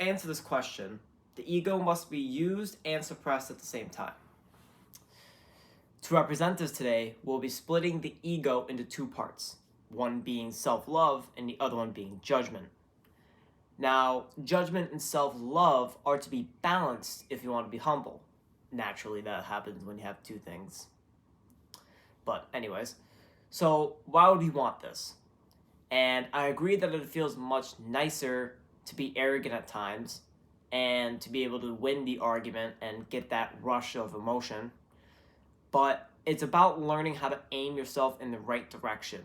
To answer this question, the ego must be used and suppressed at the same time. To represent this today, we'll be splitting the ego into two parts, one being self-love and the other one being judgment. Now, judgment and self-love are to be balanced if you want to be humble. Naturally, that happens when you have two things. But anyways, so why would we want this? And I agree that it feels much nicer to be arrogant at times and to be able to win the argument and get that rush of emotion. But it's about learning how to aim yourself in the right direction.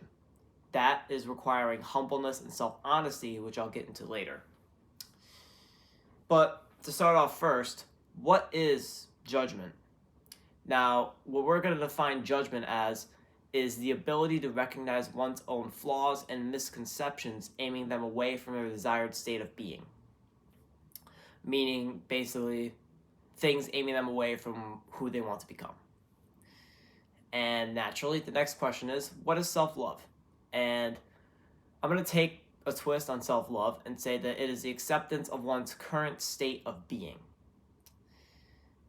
That is requiring humbleness and self-honesty, which I'll get into later. But to start off first, what is judgment? Now, what we're going to define judgment as is the ability to recognize one's own flaws and misconceptions, aiming them away from their desired state of being. Meaning, basically, things aiming them away from who they want to become. And naturally, the next question is, what is self-love? And I'm going to take a twist on self-love and say that it is the acceptance of one's current state of being.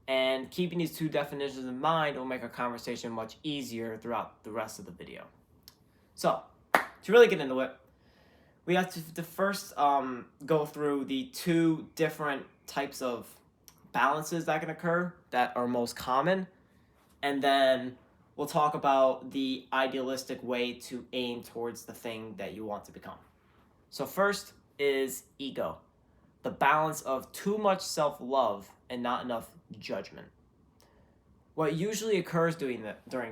And keeping these two definitions in mind will make our conversation much easier throughout the rest of the video. So, to really get into it, we have to first go through the two different types of balances that can occur that are most common, and then we'll talk about the idealistic way to aim towards the thing that you want to become. So first is ego, the balance of too much self-love and not enough judgment. What usually occurs during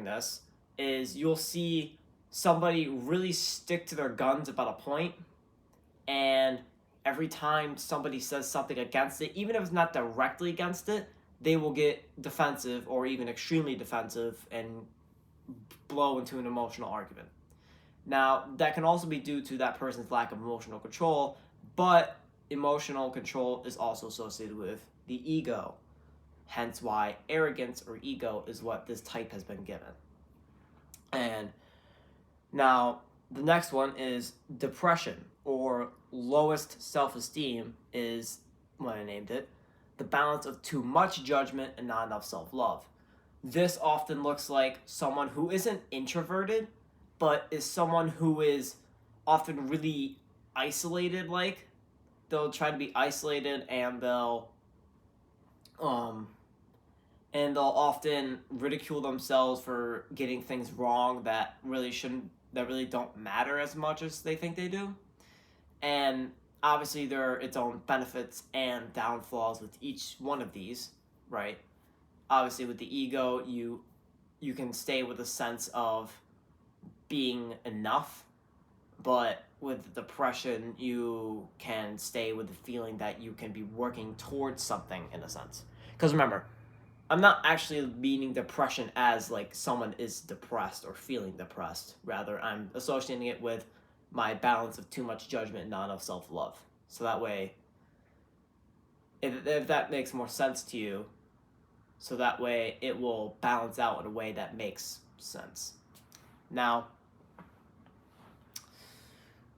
this is you'll see somebody really stick to their guns about a point, and every time somebody says something against it, even if it's not directly against it, they will get defensive or even extremely defensive and blow into an emotional argument. Now, that can also be due to that person's lack of emotional control, but emotional control is also associated with the ego. Hence why arrogance or ego is what this type has been given. And now, the next one is depression, or lowest self-esteem is what I named it, the balance of too much judgment and not enough self-love. This often looks like someone who isn't introverted, but is someone who is often really isolated. Like, they'll try to be isolated, and they'll often ridicule themselves for getting things wrong that really don't matter as much as they think they do. And obviously there are its own benefits and downfalls with each one of these, right? Obviously with the ego, you can stay with a sense of being enough, but with depression, you can stay with the feeling that you can be working towards something in a sense. Because remember, I'm not actually meaning depression as like someone is depressed or feeling depressed. Rather, I'm associating it with my balance of too much judgment and not enough self-love. So that way, if that makes more sense to you, so that way it will balance out in a way that makes sense. Now,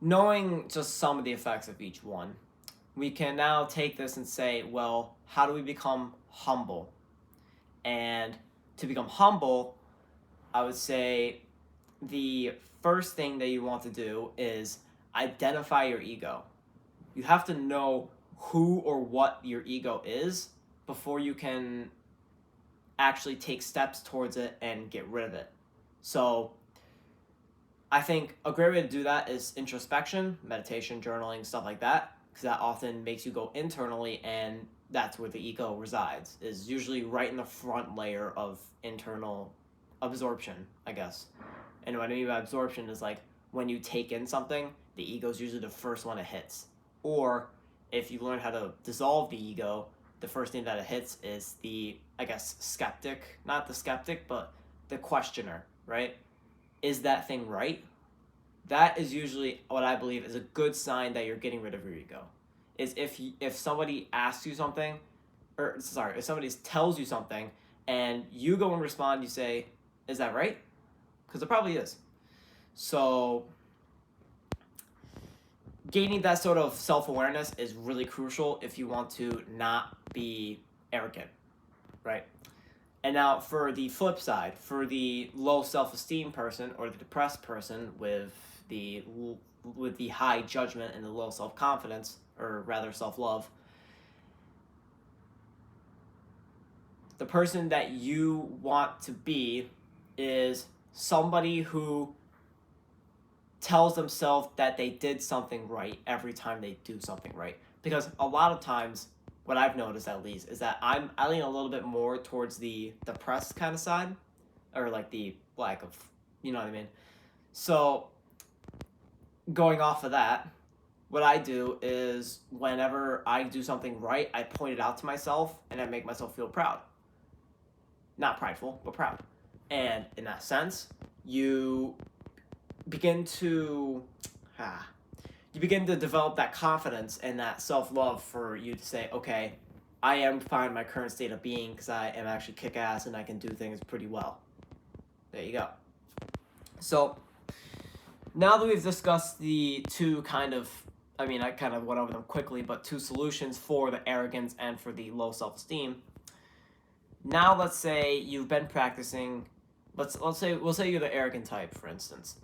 knowing just some of the effects of each one, we can now take this and say, well, how do we become humble? And to become humble, I would say the first thing that you want to do is identify your ego. You have to know who or what your ego is before you can actually take steps towards it and get rid of it. So I think a great way to do that is introspection, meditation, journaling, stuff like that, because that often makes you go internally, and that's where the ego resides, is usually right in the front layer of internal absorption, I guess. And what I mean by absorption is like when you take in something, the ego is usually the first one it hits. Or if you learn how to dissolve the ego, the first thing that it hits is the, I guess, skeptic, not the skeptic, but the questioner, right? Is that thing right? That is usually what I believe is a good sign that you're getting rid of your ego. Is if somebody asks you something, if somebody tells you something and you go and respond, you say, is that right? Because it probably is. So gaining that sort of self-awareness is really crucial if you want to not be arrogant, right? And now for the flip side, for the low self-esteem person or the depressed person the with the high judgment and the low self-confidence, or rather self-love, the person that you want to be is somebody who tells themselves that they did something right every time they do something right. Because a lot of times, what I've noticed at least is that I lean a little bit more towards the depressed kind of side, or like the lack of, you know what I mean. So going off of that, what I do is whenever I do something right, I point it out to myself and I make myself feel proud. Not prideful, but proud. And in that sense, you begin to develop that confidence and that self-love for you to say, okay, I am fine in my current state of being because I am actually kick-ass and I can do things pretty well. There you go. So now that we've discussed the two kind of, I kind of went over them quickly, but two solutions for the arrogance and for the low self-esteem. Now let's say you've been practicing, we'll say you're the arrogant type, for instance.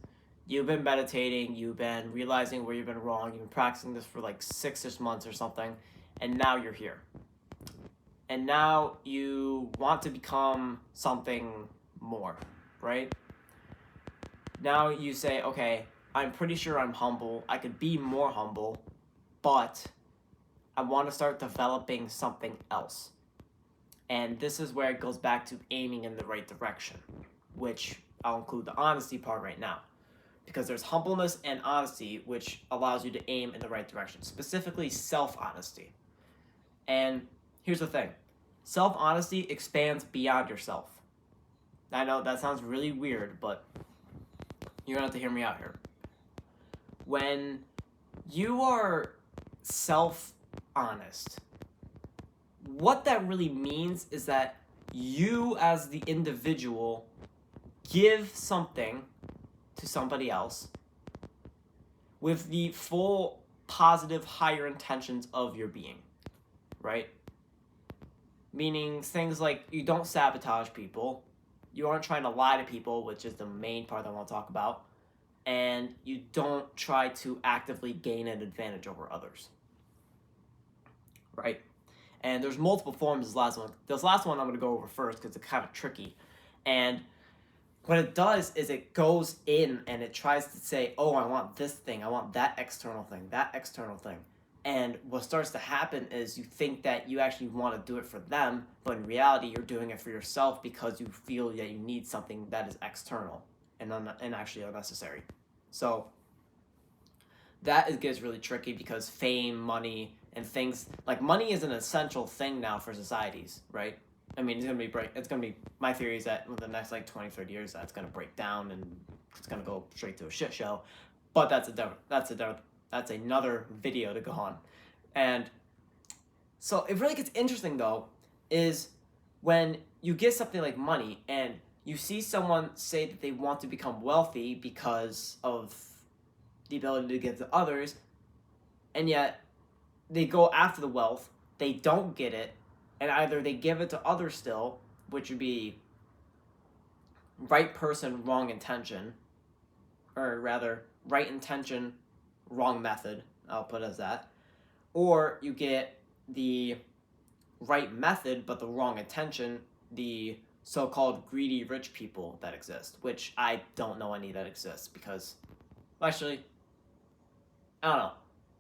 You've been meditating, you've been realizing where you've been wrong, you've been practicing this for like 6 months or something, and now you're here. And now you want to become something more, right? Now you say, okay, I'm pretty sure I'm humble, I could be more humble, but I want to start developing something else. And this is where it goes back to aiming in the right direction, which I'll include the honesty part right now. Because there's humbleness and honesty, which allows you to aim in the right direction, specifically self-honesty. And here's the thing. Self-honesty expands beyond yourself. I know that sounds really weird, but you're going to have to hear me out here. When you are self-honest, what that really means is that you as the individual give something to somebody else with the full positive higher intentions of your being, right? Meaning things like you don't sabotage people, you aren't trying to lie to people, which is the main part I want to talk about, and you don't try to actively gain an advantage over others, right? And there's multiple forms. This last one I'm going to go over first because it's kind of tricky. And what it does is it goes in and it tries to say, oh, I want this thing, I want that external thing, that external thing. And what starts to happen is you think that you actually want to do it for them, but in reality, you're doing it for yourself because you feel that you need something that is external and actually unnecessary. So that gets really tricky because fame, money, and things like money is an essential thing now for societies, right? It's gonna be my theory is that in the next like 20-30 years that's gonna break down and it's gonna go straight to a shit show. But that's another video to go on. And so it really gets interesting though is when you get something like money and you see someone say that they want to become wealthy because of the ability to give to others, and yet they go after the wealth, they don't get it, and either they give it to others still, which would be right person, wrong intention, or rather, right intention, wrong method, I'll put it as that, or you get the right method but the wrong intention, the so-called greedy rich people that exist, which I don't know any that exists because, well, actually, I don't know.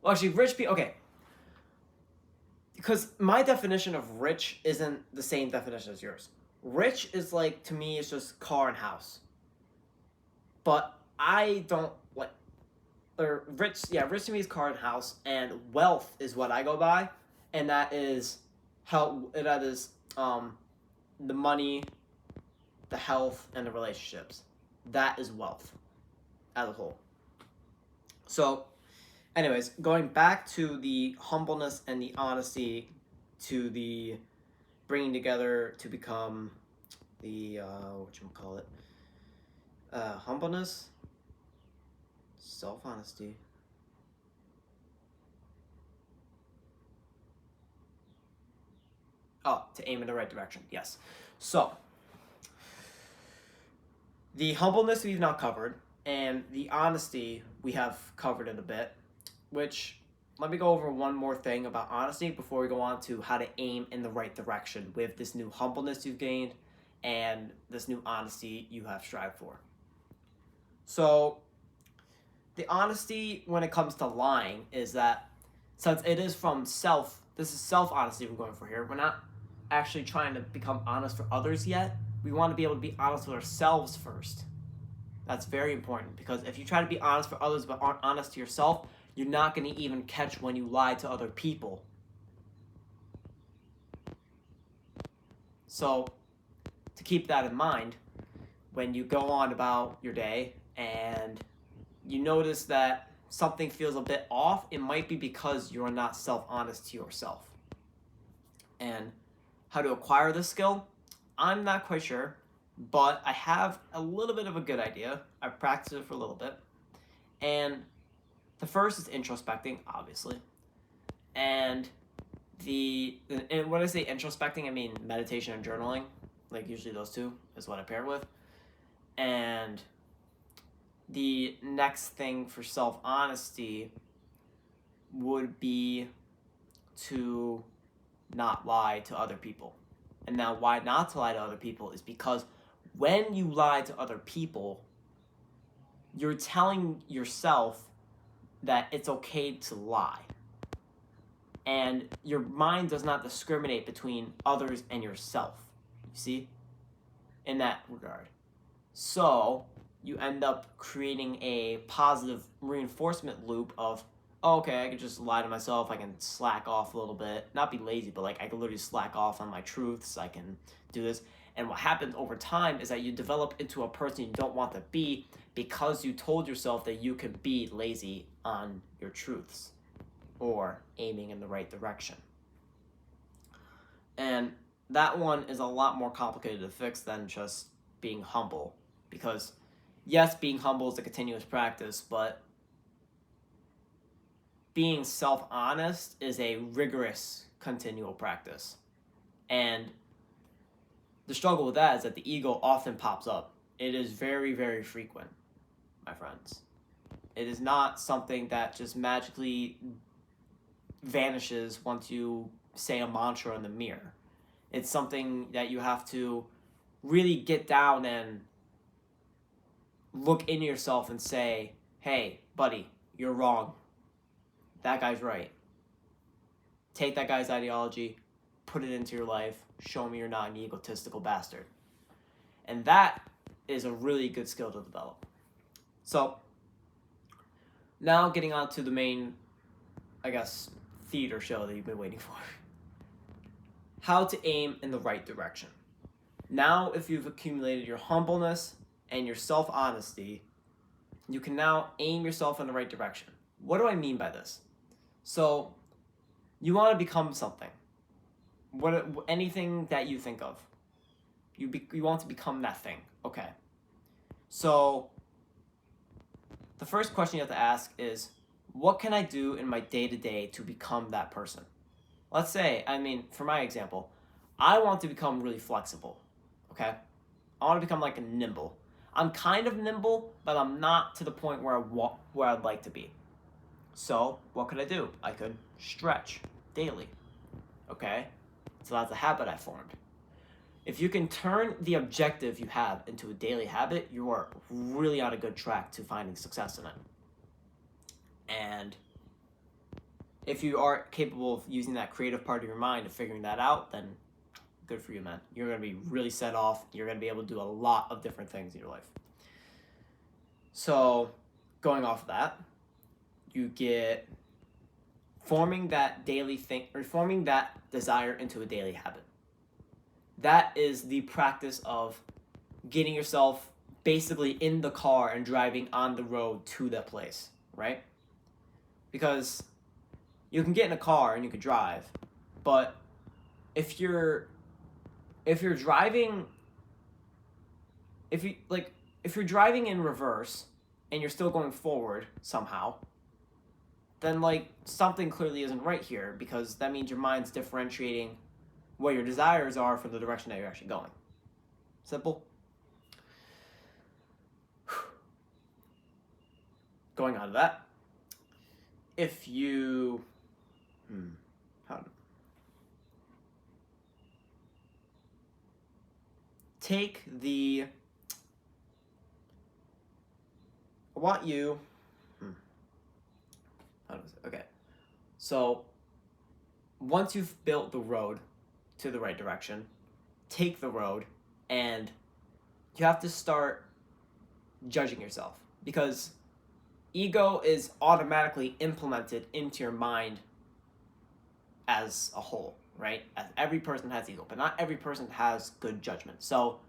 Well, actually, rich people, okay. Because my definition of rich isn't the same definition as yours. Rich is like, to me, it's just car and house. But I don't like, or rich to me is car and house, and wealth is what I go by, and that is the money, the health, and the relationships. That is wealth as a whole. So, anyways, going back to the humbleness and the honesty, to the bringing together to become the humbleness, self-honesty, Oh, to aim in the right direction. Yes. So, the humbleness we've now covered, and the honesty we have covered in a bit, which let me go over one more thing about honesty before we go on to how to aim in the right direction with this new humbleness you've gained and this new honesty you have strived for. So, the honesty when it comes to lying is that since it is from self, this is self-honesty we're going for here. We're not actually trying to become honest for others yet. We want to be able to be honest with ourselves first. That's very important because if you try to be honest for others but aren't honest to yourself, you're not going to even catch when you lie to other people. So, to keep that in mind, when you go on about your day and you notice that something feels a bit off, it might be because you're not self-honest to yourself. And how to acquire this skill, I'm not quite sure, but I have a little bit of a good idea. I've practiced it for a little bit. And the first is introspecting, obviously. And when I say introspecting, I mean meditation and journaling. Like usually those two is what I pair it with. And the next thing for self-honesty would be to not lie to other people. And now why not to lie to other people is because when you lie to other people, you're telling yourself that it's okay to lie. And your mind does not discriminate between others and yourself. You see? In that regard. So, you end up creating a positive reinforcement loop of, oh, okay, I can just lie to myself, I can slack off a little bit, not be lazy, but like I can literally slack off on my truths, I can do this. And what happens over time is that you develop into a person you don't want to be because you told yourself that you can be lazy on your truths or aiming in the right direction. And that one is a lot more complicated to fix than just being humble, because yes, being humble is a continuous practice, but being self-honest is a rigorous, continual practice. And the struggle with that is that the ego often pops up. It is very, very frequent, my friends. It is not something that just magically vanishes once you say a mantra in the mirror. It's something that you have to really get down and look into yourself and say, hey, buddy, you're wrong. That guy's right. Take that guy's ideology, put it into your life, show me you're not an egotistical bastard. And that is a really good skill to develop. So, now getting on to the main, I guess, theater show that you've been waiting for. How to aim in the right direction. Now, if you've accumulated your humbleness and your self-honesty, you can now aim yourself in the right direction. What do I mean by this? So, you want to become something. Anything that you think of. You want to become that thing. Okay. So, the first question you have to ask is, what can I do in my day-to-day to become that person? Let's say, for my example, I want to become really flexible. Okay? I want to become like a nimble. I'm kind of nimble, but I'm not to the point where I'd like to be. So, what could I do? I could stretch daily. Okay? So that's a habit I formed. If you can turn the objective you have into a daily habit, you are really on a good track to finding success in it. And if you are capable of using that creative part of your mind and figuring that out, then good for you, man. You're going to be really set off. You're going to be able to do a lot of different things in your life. So, going off of that, you get forming that desire into a daily habit. That is the practice of getting yourself basically in the car and driving on the road to that place, right? Because you can get in a car and you can drive, but if you're driving in reverse and you're still going forward somehow, then something clearly isn't right here, because that means your mind's differentiating what your desires are from the direction that you're actually going. Simple. Going on to that, if you, take the, I want you, okay, so once you've built the road to the right direction, take the road, and you have to start judging yourself, because ego is automatically implemented into your mind as a whole, right? As every person has ego, but not every person has good judgment. So,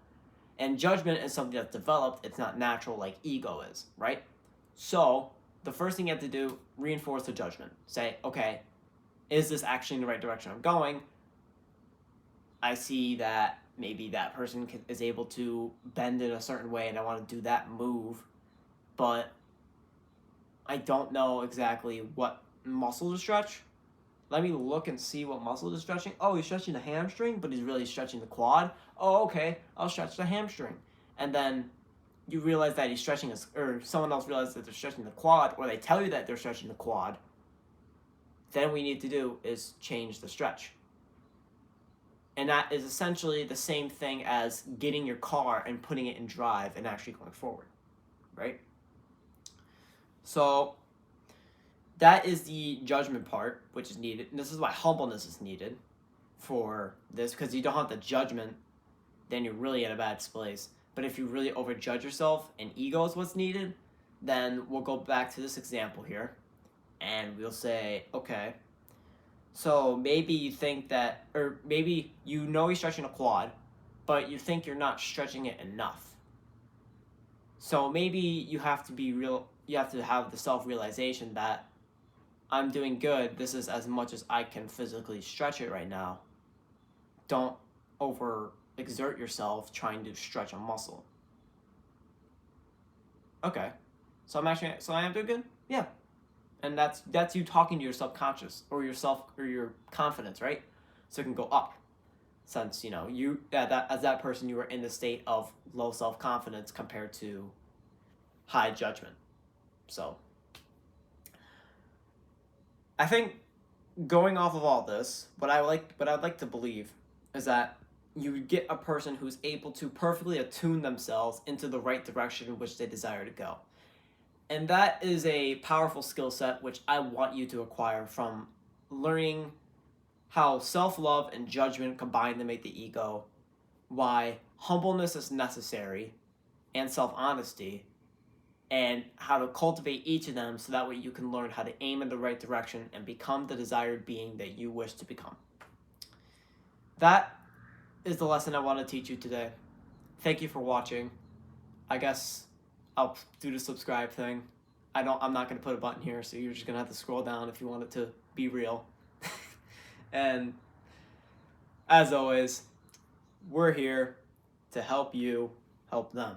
and judgment is something that's developed, it's not natural like ego is, right? So, the first thing you have to do, reinforce the judgment. Say, okay, is this actually in the right direction I'm going? I see that maybe that person is able to bend in a certain way and I want to do that move, but I don't know exactly what muscle to stretch. Let me look and see what muscle is stretching. Oh, he's stretching the hamstring, but he's really stretching the quad. Oh, okay, I'll stretch the hamstring. And then you realize that he's stretching his, or someone else realizes that they're stretching the quad, or they tell you that they're stretching the quad. Then what we need to do is change the stretch. And that is essentially the same thing as getting your car and putting it in drive and actually going forward, right? So that is the judgment part, which is needed. And this is why humbleness is needed for this, because you don't have the judgment, then you're really in a bad place. But if you really overjudge yourself and ego is what's needed, then we'll go back to this example here and we'll say, okay, so maybe you think that, or maybe you know you're stretching a quad, but you think you're not stretching it enough. So maybe you have to be real, you have to have the self-realization that I'm doing good, this is as much as I can physically stretch it right now. Don't overexert yourself trying to stretch a muscle. Okay, so I am doing good? Yeah. And that's you talking to your subconscious or yourself or your confidence, right? So it can go up, since you as that person you were in the state of low self-confidence compared to high judgment. So I think going off of all this, what I'd like to believe is that you get a person who's able to perfectly attune themselves into the right direction in which they desire to go. And that is a powerful skill set which I want you to acquire from learning how self-love and judgment combine to make the ego, why humbleness is necessary, and self-honesty, and how to cultivate each of them so that way you can learn how to aim in the right direction and become the desired being that you wish to become. That is the lesson I want to teach you today. Thank you for watching. I guess I'll do the subscribe thing. I'm not going to put a button here, so you're just going to have to scroll down if you want it to be real. And as always, we're here to help you help them.